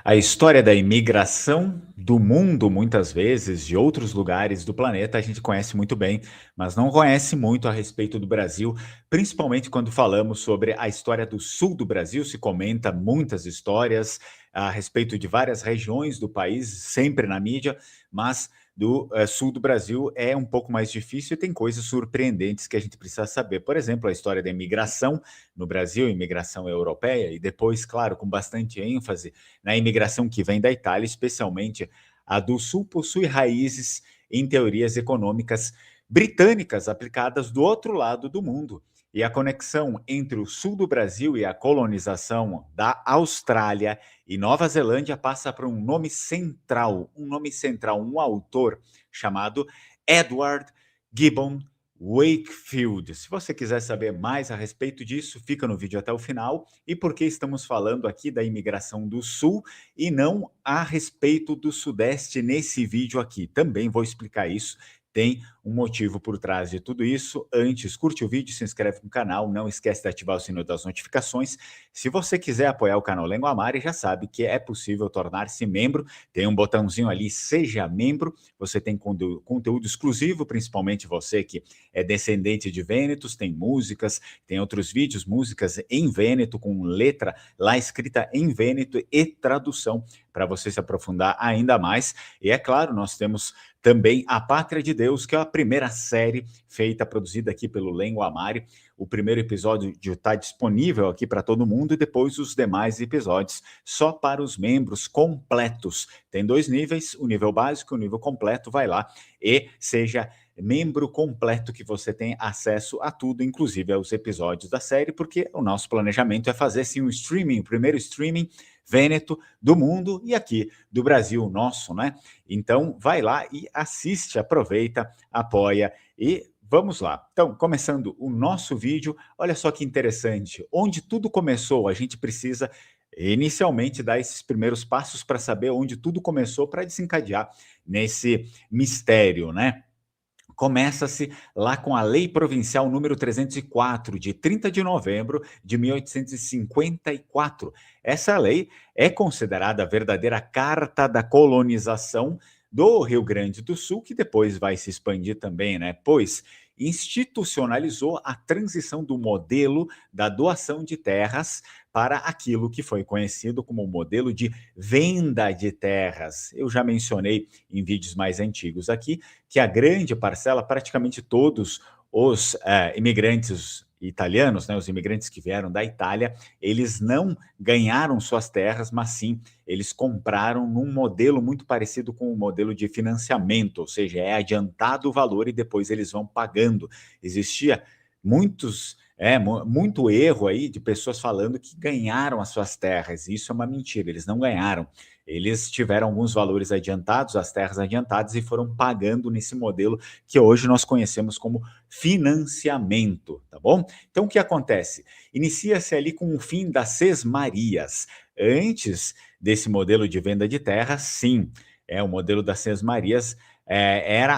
A história da imigração do mundo, muitas vezes, de outros lugares do planeta, a gente conhece muito bem, mas não conhece muito a respeito do Brasil, principalmente quando falamos sobre a história do sul do Brasil. Se comenta muitas histórias a respeito de várias regiões do país, sempre na mídia, mas do sul do Brasil é um pouco mais difícil e tem coisas surpreendentes que a gente precisa saber. Por exemplo, a história da imigração no Brasil, imigração europeia, e depois, claro, com bastante ênfase na imigração que vem da Itália, especialmente a do Sul, possui raízes em teorias econômicas britânicas aplicadas do outro lado do mundo. E a conexão entre o sul do Brasil e a colonização da Austrália e Nova Zelândia passa por um nome central, um autor chamado Edward Gibbon Wakefield. Se você quiser saber mais a respeito disso, fica no vídeo até o final. E por que estamos falando aqui da imigração do Sul e não a respeito do Sudeste nesse vídeo aqui? Também vou explicar isso. Tem um motivo por trás de tudo isso. Antes, curte o vídeo, se inscreve no canal, não esquece de ativar o sino das notificações. Se você quiser apoiar o canal Lengua Mare, já sabe que é possível tornar-se membro. Tem um botãozinho ali, seja membro. Você tem conteúdo exclusivo, principalmente você que é descendente de vênetos, tem músicas, tem outros vídeos, músicas em vêneto, com letra lá escrita em vêneto e tradução, para você se aprofundar ainda mais. E é claro, nós temos também A Pátria de Deus, que é a primeira série feita, produzida aqui pelo Lengua Mare. O primeiro episódio está disponível aqui para todo mundo e depois os demais episódios só para os membros completos. Tem 2 níveis, o nível básico e o nível completo. Vai lá e seja membro completo, que você tem acesso a tudo, inclusive aos episódios da série, porque o nosso planejamento é fazer sim um streaming, o primeiro streaming vêneto do mundo e aqui do Brasil nosso, né? Então vai lá e assiste, aproveita, apoia e vamos lá. Então, começando o nosso vídeo, olha só que interessante, onde tudo começou, a gente precisa inicialmente dar esses primeiros passos para saber onde tudo começou, para desencadear nesse mistério, né? Começa-se lá com a Lei Provincial número 304, de 30 de novembro de 1854. Essa lei é considerada a verdadeira carta da colonização do Rio Grande do Sul, que depois vai se expandir também, né? Pois institucionalizou a transição do modelo da doação de terras para aquilo que foi conhecido como o modelo de venda de terras. Eu já mencionei em vídeos mais antigos aqui que a grande parcela, praticamente todos os imigrantes italianos, né, os imigrantes que vieram da Itália, eles não ganharam suas terras, mas sim eles compraram num modelo muito parecido com o modelo de financiamento, ou seja, é adiantado o valor e depois eles vão pagando. Existia muito erro aí de pessoas falando que ganharam as suas terras. Isso é uma mentira, eles não ganharam. Eles tiveram alguns valores adiantados, as terras adiantadas, e foram pagando nesse modelo que hoje nós conhecemos como financiamento, tá bom? Então, o que acontece? Inicia-se ali com o fim das sesmarias. Antes desse modelo de venda de terra, sim, o modelo das sesmarias,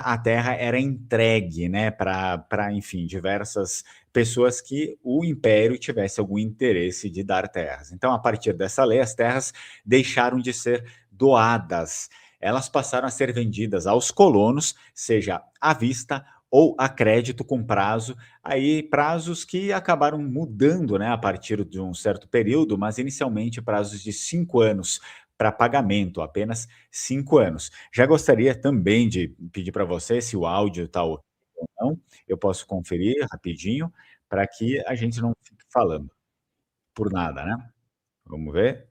a terra era entregue, né, para, enfim, diversas pessoas que o império tivesse algum interesse de dar terras. Então, a partir dessa lei, as terras deixaram de ser doadas. Elas passaram a ser vendidas aos colonos, seja à vista ou a crédito com prazo, aí prazos que acabaram mudando, né, a partir de um certo período, mas inicialmente prazos de 5 anos para pagamento, apenas 5 anos. Já gostaria também de pedir para você se o áudio está ok ou não, eu posso conferir rapidinho, para que a gente não fique falando por nada, né. Vamos ver.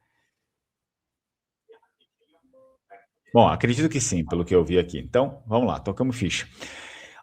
Bom, acredito que sim, pelo que eu vi aqui. Então, vamos lá, tocamos ficha.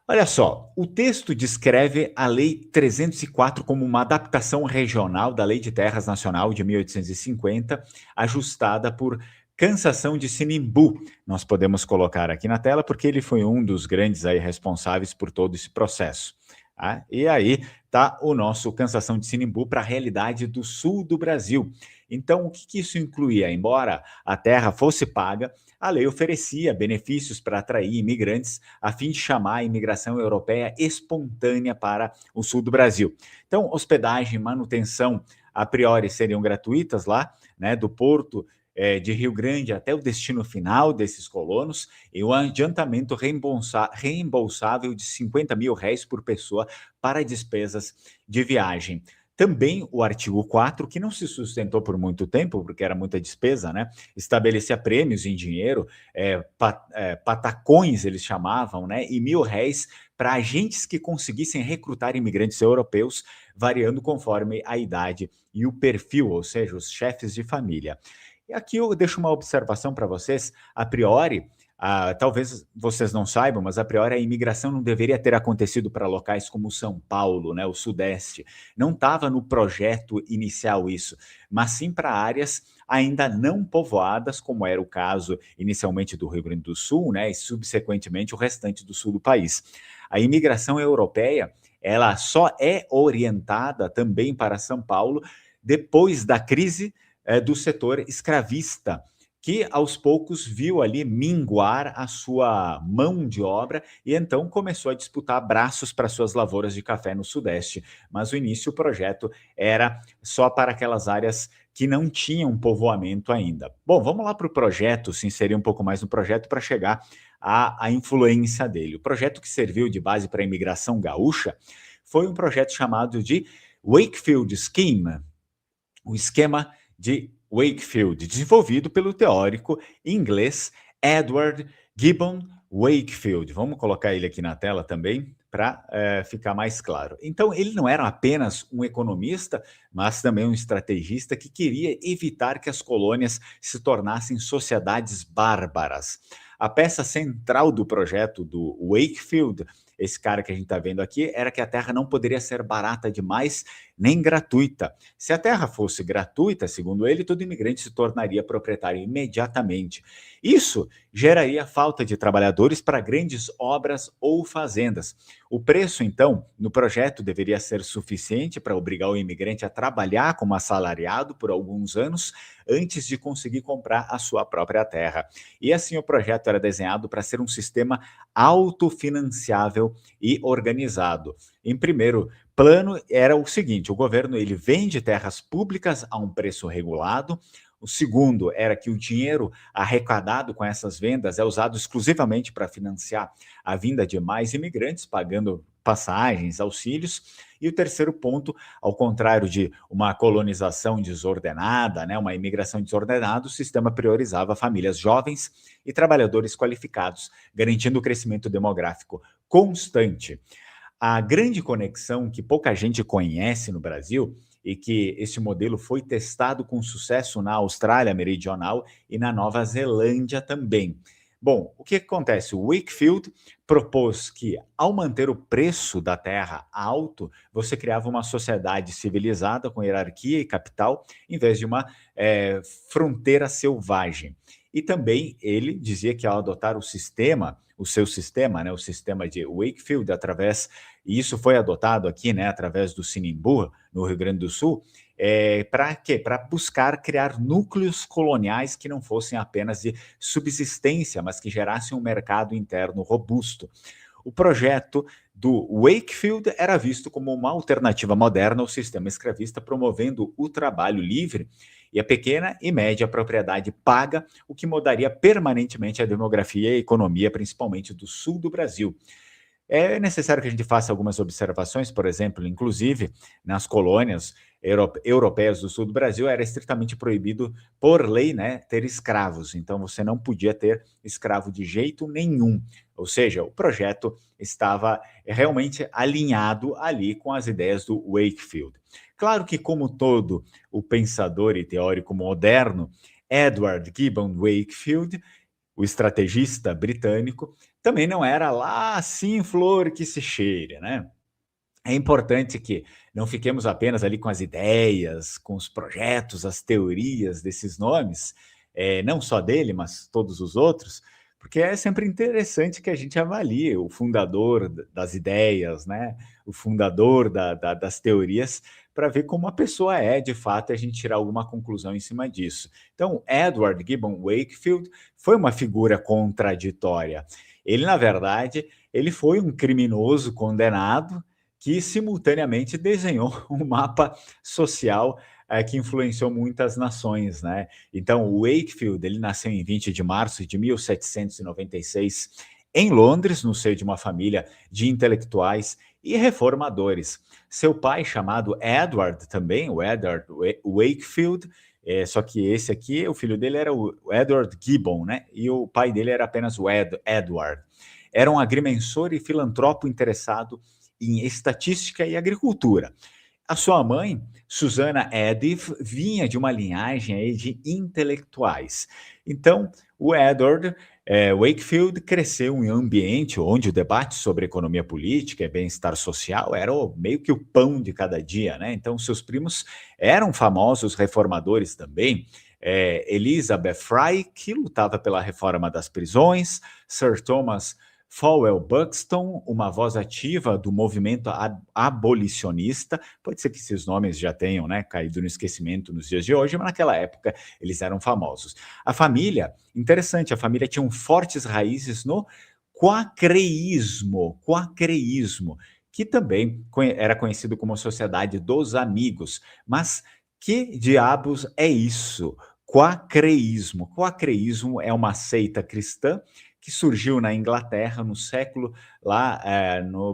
Olha só, o texto descreve a Lei 304 como uma adaptação regional da Lei de Terras Nacional de 1850, ajustada por Cansação de Sinimbu. Nós podemos colocar aqui na tela porque ele foi um dos grandes aí responsáveis por todo esse processo. Tá? E aí está o nosso Cansação de Sinimbu para a realidade do sul do Brasil. Então, o que isso incluía? Embora a terra fosse paga, a lei oferecia benefícios para atrair imigrantes a fim de chamar a imigração europeia espontânea para o sul do Brasil. Então, hospedagem e manutenção a priori seriam gratuitas lá, né, do porto de Rio Grande até o destino final desses colonos e um adiantamento reembolsável de R$ 50.000 por pessoa para despesas de viagem. Também o artigo 4, que não se sustentou por muito tempo, porque era muita despesa, né? Estabelecia prêmios em dinheiro, patacões eles chamavam, né? E R$ 1.000 para agentes que conseguissem recrutar imigrantes europeus, variando conforme a idade e o perfil, ou seja, os chefes de família. E aqui eu deixo uma observação para vocês, a priori, talvez vocês não saibam, mas a priori a imigração não deveria ter acontecido para locais como São Paulo, né, o Sudeste. Não estava no projeto inicial isso, mas sim para áreas ainda não povoadas, como era o caso inicialmente do Rio Grande do Sul, né, e subsequentemente o restante do sul do país. A imigração europeia, ela só é orientada também para São Paulo depois da crise do setor escravista, que aos poucos viu ali minguar a sua mão de obra e então começou a disputar braços para suas lavouras de café no Sudeste. Mas o início, o projeto era só para aquelas áreas que não tinham povoamento ainda. Bom, vamos lá para o projeto, se inserir um pouco mais no projeto para chegar à influência dele. O projeto que serviu de base para a imigração gaúcha foi um projeto chamado de Wakefield Scheme, o esquema de Wakefield, desenvolvido pelo teórico inglês Edward Gibbon Wakefield. Vamos colocar ele aqui na tela também para ficar mais claro. Então, ele não era apenas um economista, mas também um estrategista que queria evitar que as colônias se tornassem sociedades bárbaras. A peça central do projeto do Wakefield, esse cara que a gente está vendo aqui, era que a terra não poderia ser barata demais nem gratuita. Se a terra fosse gratuita, segundo ele, todo imigrante se tornaria proprietário imediatamente. Isso geraria falta de trabalhadores para grandes obras ou fazendas. O preço, então, no projeto deveria ser suficiente para obrigar o imigrante a trabalhar como assalariado por alguns anos antes de conseguir comprar a sua própria terra. E assim o projeto era desenhado para ser um sistema autofinanciável e organizado. Em primeiro plano era o seguinte: o governo ele vende terras públicas a um preço regulado. O segundo era que o dinheiro arrecadado com essas vendas é usado exclusivamente para financiar a vinda de mais imigrantes, pagando passagens, auxílios. E o terceiro ponto, ao contrário de uma colonização desordenada, né, uma imigração desordenada, o sistema priorizava famílias jovens e trabalhadores qualificados, garantindo o crescimento demográfico constante. A grande conexão que pouca gente conhece no Brasil e que esse modelo foi testado com sucesso na Austrália Meridional e na Nova Zelândia também. Bom, o que acontece? O Wakefield propôs que, ao manter o preço da terra alto, você criava uma sociedade civilizada com hierarquia e capital, em vez de uma fronteira selvagem. E também ele dizia que, ao adotar o seu sistema, né, o sistema de Wakefield, e isso foi adotado aqui, né, através do Sinimbu, no Rio Grande do Sul, para quê? Para buscar criar núcleos coloniais que não fossem apenas de subsistência, mas que gerassem um mercado interno robusto. O projeto do Wakefield era visto como uma alternativa moderna ao sistema escravista, promovendo o trabalho livre e a pequena e média propriedade paga, o que mudaria permanentemente a demografia e a economia, principalmente do sul do Brasil. É necessário que a gente faça algumas observações, por exemplo, inclusive nas colônias europeias do sul do Brasil era estritamente proibido por lei, né, ter escravos. Então você não podia ter escravo de jeito nenhum. Ou seja, o projeto estava realmente alinhado ali com as ideias do Wakefield. Claro que, como todo o pensador e teórico moderno, Edward Gibbon Wakefield, o estrategista britânico, também não era lá assim flor que se cheire, né? É importante que não fiquemos apenas ali com as ideias, com os projetos, as teorias desses nomes, não só dele, mas todos os outros, porque é sempre interessante que a gente avalie o fundador das ideias, né? O fundador das teorias, para ver como a pessoa é de fato e a gente tirar alguma conclusão em cima disso. Então, Edward Gibbon Wakefield foi uma figura contraditória. Ele, na verdade, ele foi um criminoso condenado que simultaneamente desenhou um mapa social que influenciou muitas nações, né? Então, o Wakefield, ele nasceu em 20 de março de 1796 em Londres, no seio de uma família de intelectuais e reformadores. Seu pai, chamado Edward também, o Edward Wakefield, só que esse aqui, o filho dele era o Edward Gibbon, né? E o pai dele era apenas o Edward. Era um agrimensor e filantropo interessado em estatística e agricultura. A sua mãe, Susana Edith, vinha de uma linhagem aí de intelectuais. Então, o Edward Wakefield cresceu em um ambiente onde o debate sobre economia política e bem-estar social era meio que o pão de cada dia, né? Então, seus primos eram famosos reformadores também. Elizabeth Fry, que lutava pela reforma das prisões, Sir Thomas Fowell Buxton, uma voz ativa do movimento abolicionista. Pode ser que esses nomes já tenham, né, caído no esquecimento nos dias de hoje, mas naquela época eles eram famosos. A família, interessante, a família tinha fortes raízes no quacreísmo, que também era conhecido como Sociedade dos Amigos. Mas que diabos é isso? Quacreísmo. Quacreísmo é uma seita cristã que surgiu na Inglaterra no século lá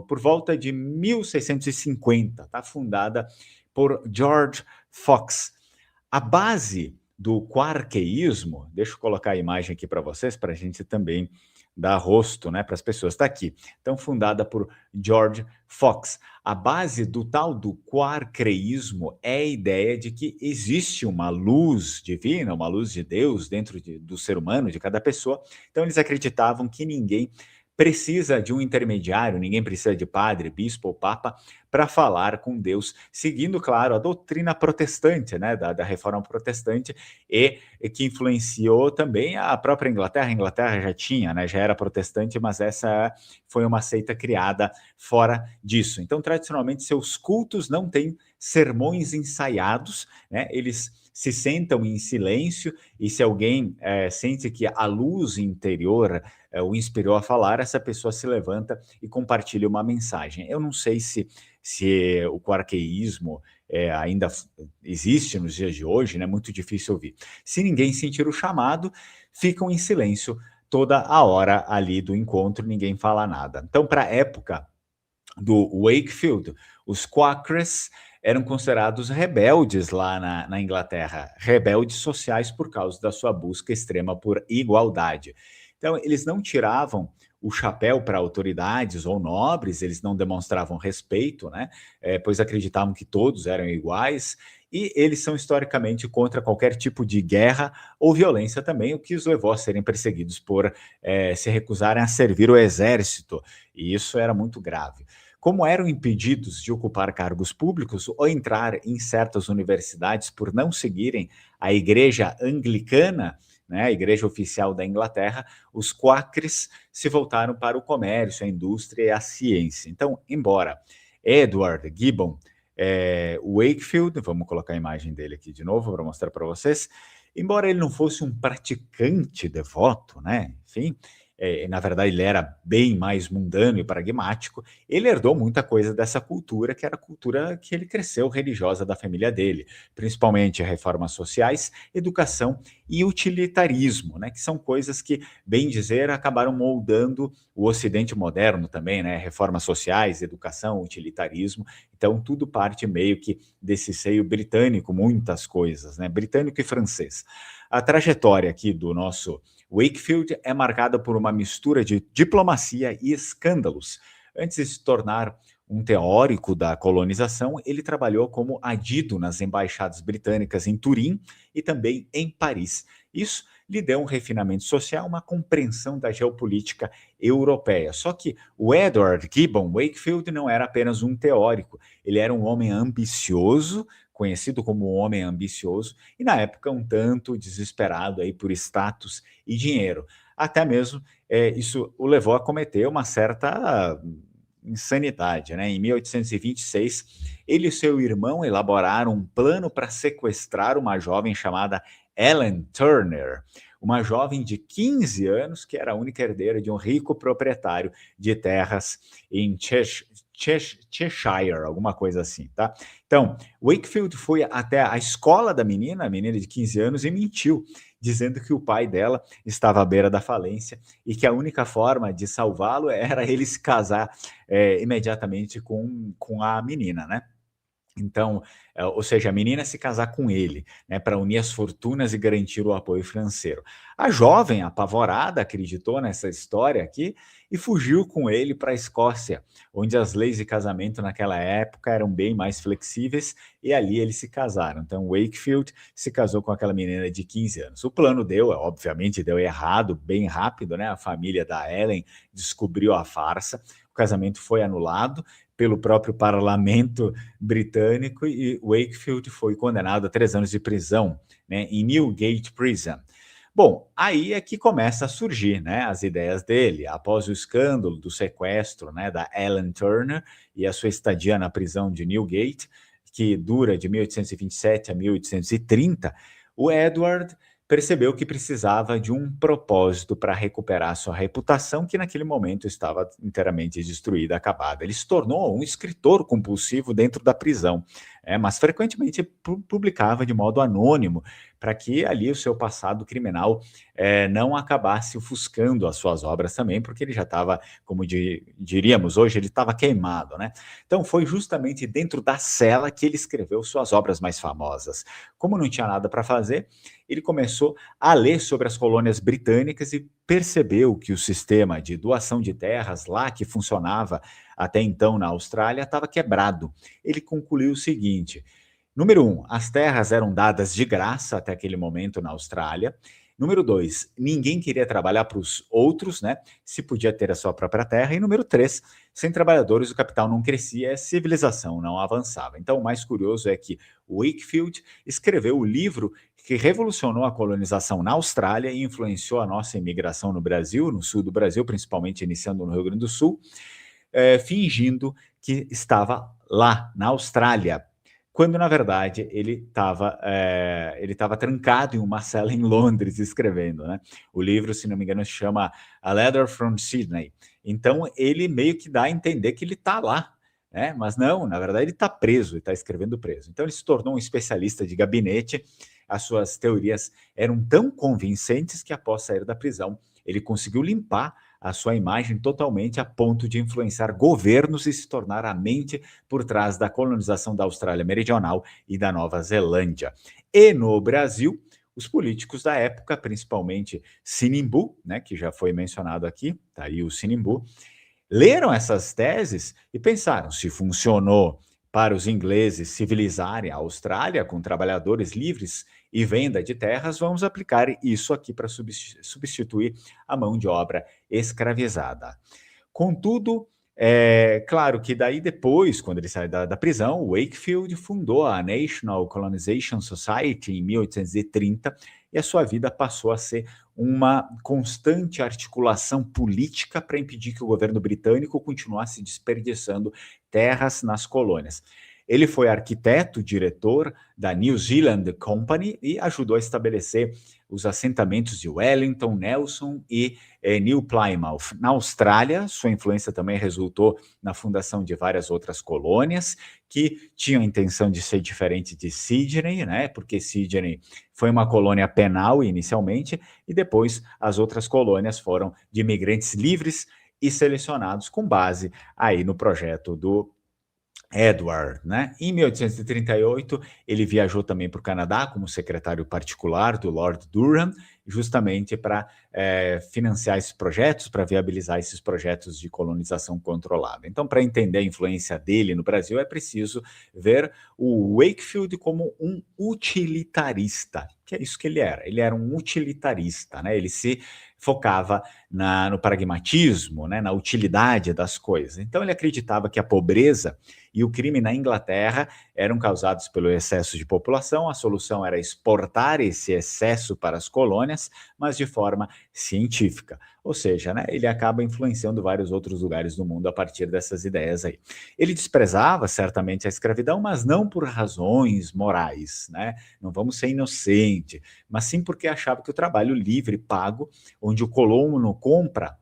por volta de 1650, tá? Fundada por George Fox. A base do quarkeísmo, deixa eu colocar a imagem aqui para vocês, para a gente também dar rosto, né, para as pessoas. Está aqui. Então, fundada por George Fox. A base do tal do quarkeísmo é a ideia de que existe uma luz divina, uma luz de Deus dentro do ser humano, de cada pessoa. Então, eles acreditavam que ninguém precisa de um intermediário, ninguém precisa de padre, bispo ou papa para falar com Deus, seguindo, claro, a doutrina protestante, né, da reforma protestante, e que influenciou também a própria Inglaterra. A Inglaterra já tinha, né, já era protestante, mas essa foi uma seita criada fora disso. Então, tradicionalmente, seus cultos não têm sermões ensaiados, né, eles se sentam em silêncio, e se alguém sente que a luz interior o inspirou a falar, essa pessoa se levanta e compartilha uma mensagem. Eu não sei se o quarkeísmo ainda existe nos dias de hoje, né? Muito difícil ouvir. Se ninguém sentir o chamado, ficam em silêncio toda a hora ali do encontro, ninguém fala nada. Então, para a época do Wakefield, os Quakers eram considerados rebeldes lá na Inglaterra, rebeldes sociais por causa da sua busca extrema por igualdade. Então, eles não tiravam o chapéu para autoridades ou nobres, eles não demonstravam respeito, né? Pois acreditavam que todos eram iguais, e eles são historicamente contra qualquer tipo de guerra ou violência também, o que os levou a serem perseguidos por se recusarem a servir o exército, e isso era muito grave. Como eram impedidos de ocupar cargos públicos ou entrar em certas universidades por não seguirem a igreja anglicana, né, a igreja oficial da Inglaterra, os Quakers se voltaram para o comércio, a indústria e a ciência. Então, embora Edward Gibbon Wakefield, vamos colocar a imagem dele aqui de novo para mostrar para vocês, embora ele não fosse um praticante devoto, né, enfim, na verdade ele era bem mais mundano e pragmático, ele herdou muita coisa dessa cultura, que era a cultura que ele cresceu religiosa da família dele, principalmente reformas sociais, educação e utilitarismo, né, que são coisas que, bem dizer, acabaram moldando o Ocidente moderno também, né, reformas sociais, educação, utilitarismo. Então tudo parte meio que desse seio britânico, muitas coisas, né, britânico e francês. A trajetória aqui do nosso Wakefield é marcada por uma mistura de diplomacia e escândalos. Antes de se tornar um teórico da colonização, ele trabalhou como adido nas embaixadas britânicas em Turim e também em Paris. Isso lhe deu um refinamento social, uma compreensão da geopolítica europeia. Só que o Edward Gibbon Wakefield não era apenas um teórico, ele era um homem ambicioso, conhecido como um homem ambicioso, e na época um tanto desesperado aí por status e dinheiro. Até mesmo isso o levou a cometer uma certa insanidade, né? Em 1826, ele e seu irmão elaboraram um plano para sequestrar uma jovem chamada Ellen Turner, uma jovem de 15 anos que era a única herdeira de um rico proprietário de terras em Cheshire, alguma coisa assim, tá? Então, Wakefield foi até a escola da menina, a menina de 15 anos, e mentiu, dizendo que o pai dela estava à beira da falência e que a única forma de salvá-lo era ele se casar imediatamente com a menina, né? Então, ou seja, a menina se casar com ele, né, para unir as fortunas e garantir o apoio financeiro. A jovem, apavorada, acreditou nessa história aqui e fugiu com ele para a Escócia, onde as leis de casamento naquela época eram bem mais flexíveis e ali eles se casaram. Então, Wakefield se casou com aquela menina de 15 anos. O plano deu, obviamente, deu errado, bem rápido, né? A família da Ellen descobriu a farsa, o casamento foi anulado pelo próprio parlamento britânico e Wakefield foi condenado a 3 anos de prisão, né, em Newgate Prison. Bom, aí é que começa a surgir, né, as ideias dele. Após o escândalo do sequestro, né, da Ellen Turner e a sua estadia na prisão de Newgate, que dura de 1827 a 1830, o Edward percebeu que precisava de um propósito para recuperar sua reputação, que naquele momento estava inteiramente destruída, acabada. Ele se tornou um escritor compulsivo dentro da prisão, mas frequentemente publicava de modo anônimo, para que ali o seu passado criminal não acabasse ofuscando as suas obras também, porque ele já estava, como diríamos hoje, ele estava queimado, né? Então foi justamente dentro da cela que ele escreveu suas obras mais famosas. Como não tinha nada para fazer, ele começou a ler sobre as colônias britânicas e percebeu que o sistema de doação de terras lá, que funcionava até então na Austrália, estava quebrado. Ele concluiu o seguinte: número um, as terras eram dadas de graça até aquele momento na Austrália. Número dois, ninguém queria trabalhar para os outros, né? Se podia ter a sua própria terra. E número três, sem trabalhadores o capital não crescia, a civilização não avançava. Então, o mais curioso é que Wakefield escreveu o livro que revolucionou a colonização na Austrália e influenciou a nossa imigração no Brasil, no sul do Brasil, principalmente iniciando no Rio Grande do Sul, fingindo que estava lá, na Austrália, quando na verdade ele estava trancado em uma cela em Londres escrevendo, né? O livro, se não me engano, se chama A Letter from Sydney. Então ele meio que dá a entender que ele está lá, né? Mas não, na verdade ele está preso, está escrevendo preso. Então ele se tornou um especialista de gabinete. As suas teorias eram tão convincentes que, após sair da prisão, ele conseguiu limpar a sua imagem totalmente a ponto de influenciar governos e se tornar a mente por trás da colonização da Austrália Meridional e da Nova Zelândia. E no Brasil, os políticos da época, principalmente Sinimbu, né, que já foi mencionado aqui, tá aí o Sinimbu, leram essas teses e pensaram: se funcionou para os ingleses civilizarem a Austrália com trabalhadores livres e venda de terras, vamos aplicar isso aqui para substituir a mão de obra escravizada. Contudo, claro que daí depois, quando ele sai da prisão, Wakefield fundou a National Colonization Society em 1830 e a sua vida passou a ser uma constante articulação política para impedir que o governo britânico continuasse desperdiçando terras nas colônias. Ele foi arquiteto, diretor da New Zealand Company e ajudou a estabelecer os assentamentos de Wellington, Nelson e New Plymouth. Na Austrália, sua influência também resultou na fundação de várias outras colônias que tinham a intenção de ser diferente de Sydney, né? Porque Sydney foi uma colônia penal inicialmente e depois as outras colônias foram de imigrantes livres e selecionados com base aí no projeto do Edward, né? Em 1838, ele viajou também para o Canadá como secretário particular do Lord Durham, justamente para financiar esses projetos, para viabilizar esses projetos de colonização controlada. Então, para entender a influência dele no Brasil, é preciso ver o Wakefield como um utilitarista, que é isso que ele era. Ele era um utilitarista, né? Ele se focava no pragmatismo, né? Na utilidade das coisas. Então, ele acreditava que a pobreza e o crime na Inglaterra eram causados pelo excesso de população. A solução era exportar esse excesso para as colônias, mas de forma científica. Ou seja, né, ele acaba influenciando vários outros lugares do mundo a partir dessas ideias aí. Ele desprezava certamente a escravidão, mas não por razões morais, né? Não vamos ser inocentes moralmente, mas sim porque achava que o trabalho livre, pago, onde o colono compra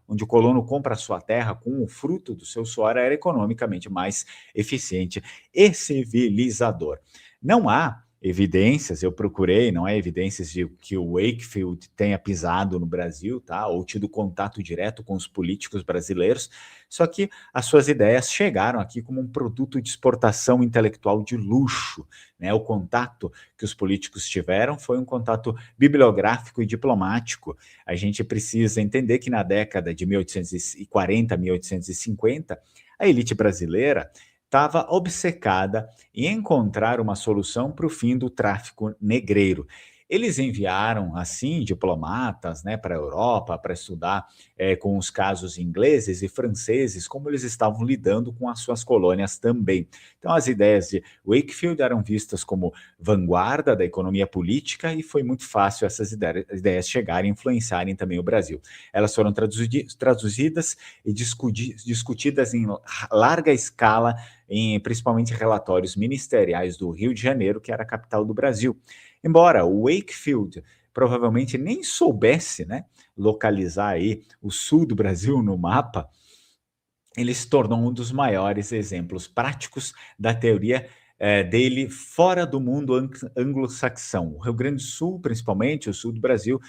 a sua terra com o fruto do seu suor, era economicamente mais eficiente e civilizador. Não há evidências, eu procurei, não há evidências de que o Wakefield tenha pisado no Brasil, tá? Ou tido contato direto com os políticos brasileiros, só que as suas ideias chegaram aqui como um produto de exportação intelectual de luxo, né? O contato que os políticos tiveram foi um contato bibliográfico e diplomático. A gente precisa entender que na década de 1840, 1850, a elite brasileira estava obcecada em encontrar uma solução para o fim do tráfico negreiro. Eles enviaram, assim, diplomatas, né, para a Europa para estudar com os casos ingleses e franceses como eles estavam lidando com as suas colônias também. Então, as ideias de Wakefield eram vistas como vanguarda da economia política e foi muito fácil essas ideias chegarem e influenciarem também o Brasil. Elas foram traduzidas e discutidas em larga escala principalmente relatórios ministeriais do Rio de Janeiro, que era a capital do Brasil. Embora o Wakefield provavelmente nem soubesse, né, localizar aí o sul do Brasil no mapa, ele se tornou um dos maiores exemplos práticos da teoria dele fora do mundo anglo-saxão. O Rio Grande do Sul, principalmente, o sul do Brasil,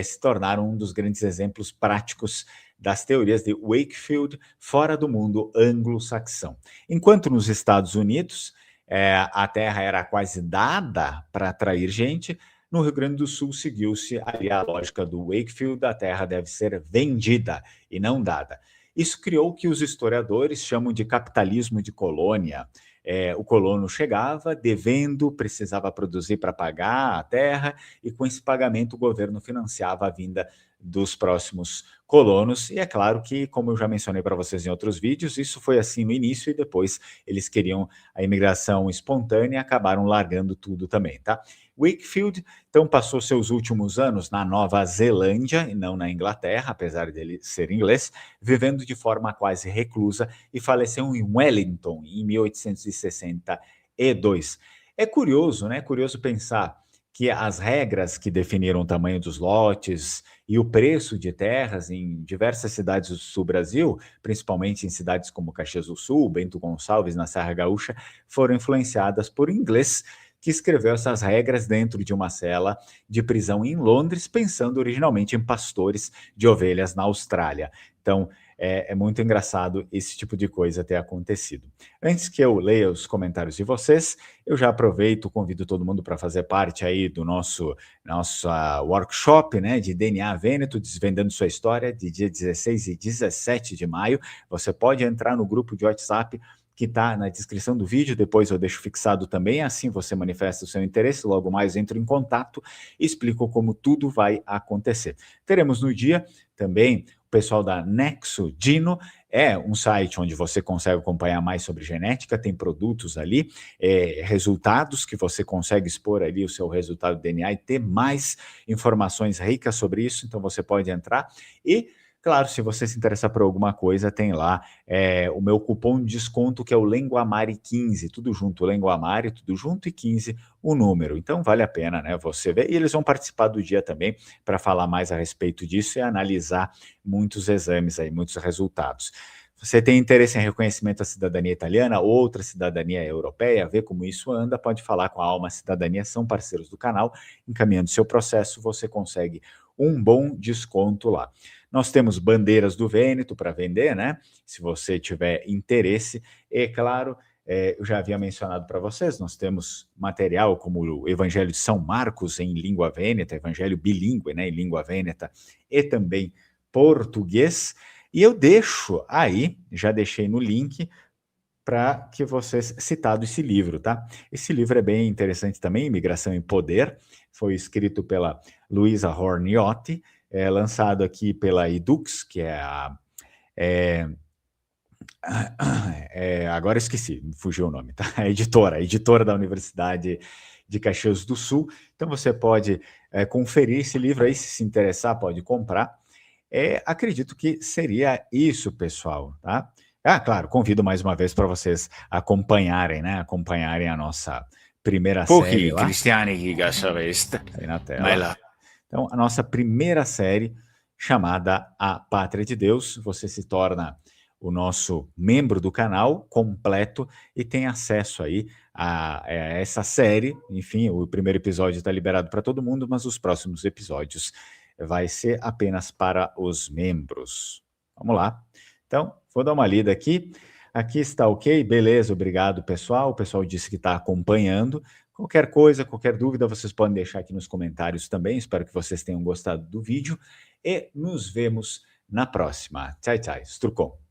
se tornaram um dos grandes exemplos práticos das teorias de Wakefield fora do mundo anglo-saxão. Enquanto nos Estados Unidos a terra era quase dada para atrair gente, no Rio Grande do Sul seguiu-se ali a lógica do Wakefield, a terra deve ser vendida e não dada. Isso criou o que os historiadores chamam de capitalismo de colônia. O colono chegava devendo, precisava produzir para pagar a terra, e com esse pagamento o governo financiava a vinda dos próximos colonos. E é claro que, como eu já mencionei para vocês em outros vídeos, isso foi assim no início e depois eles queriam a imigração espontânea e acabaram largando tudo também, tá? Wakefield, então, passou seus últimos anos na Nova Zelândia e não na Inglaterra, apesar dele ser inglês, vivendo de forma quase reclusa e faleceu em Wellington em 1862. É curioso, né? Curioso pensar que as regras que definiram o tamanho dos lotes e o preço de terras em diversas cidades do sul Brasil, principalmente em cidades como Caxias do Sul, Bento Gonçalves, na Serra Gaúcha, foram influenciadas por inglês que escreveu essas regras dentro de uma cela de prisão em Londres, pensando originalmente em pastores de ovelhas na Austrália. Então, é muito engraçado esse tipo de coisa ter acontecido. Antes que eu leia os comentários de vocês, eu já aproveito, convido todo mundo para fazer parte aí do nosso workshop, né, de DNA Vêneto, desvendando sua história, de dia 16 e 17 de maio. Você pode entrar no grupo de WhatsApp que está na descrição do vídeo, depois eu deixo fixado também, assim você manifesta o seu interesse, logo mais entro em contato e explico como tudo vai acontecer. Teremos no dia também o pessoal da Nexo Dino, é um site onde você consegue acompanhar mais sobre genética, tem produtos ali, resultados que você consegue expor ali o seu resultado do DNA e ter mais informações ricas sobre isso, então você pode entrar e claro, se você se interessar por alguma coisa, tem lá o meu cupom de desconto, que é o Lenguamare15, tudo junto, Lenguamare, tudo junto, e 15 o número. Então vale a pena, né, você ver. E eles vão participar do dia também para falar mais a respeito disso e analisar muitos exames aí, muitos resultados. Você tem interesse em reconhecimento da cidadania italiana, outra cidadania europeia, ver como isso anda, pode falar com a Alma Cidadania, são parceiros do canal. Encaminhando seu processo, você consegue um bom desconto lá. Nós temos bandeiras do Vêneto para vender, né? Se você tiver interesse. E, claro, eu já havia mencionado para vocês, nós temos material como o Evangelho de São Marcos em língua vêneta, evangelho bilíngue, né, em língua vêneta e também português. E eu deixo aí, já deixei no link, para que vocês citado esse livro, tá? Esse livro é bem interessante também, Imigração e Poder, foi escrito pela Luisa Horniotti, lançado aqui pela Edux, que é agora esqueci, fugiu o nome, tá? A editora da Universidade de Caxias do Sul. Então você pode conferir esse livro aí, se interessar, pode comprar. Acredito que seria isso, pessoal, tá? Claro, convido mais uma vez para vocês acompanharem, né? Acompanharem a nossa primeira série Pochi lá. cristiani che saveste. Tá aí na tela. Vai lá. Então, a nossa primeira série, chamada A Pátria de Deus, você se torna o nosso membro do canal completo e tem acesso aí a essa série. Enfim, o primeiro episódio está liberado para todo mundo, mas os próximos episódios vai ser apenas para os membros. Vamos lá. Então, vou dar uma lida aqui. Aqui está ok? Beleza, obrigado, pessoal. O pessoal disse que está acompanhando. Qualquer coisa, qualquer dúvida, vocês podem deixar aqui nos comentários também. Espero que vocês tenham gostado do vídeo e nos vemos na próxima. Tchau, tchau. Strucon.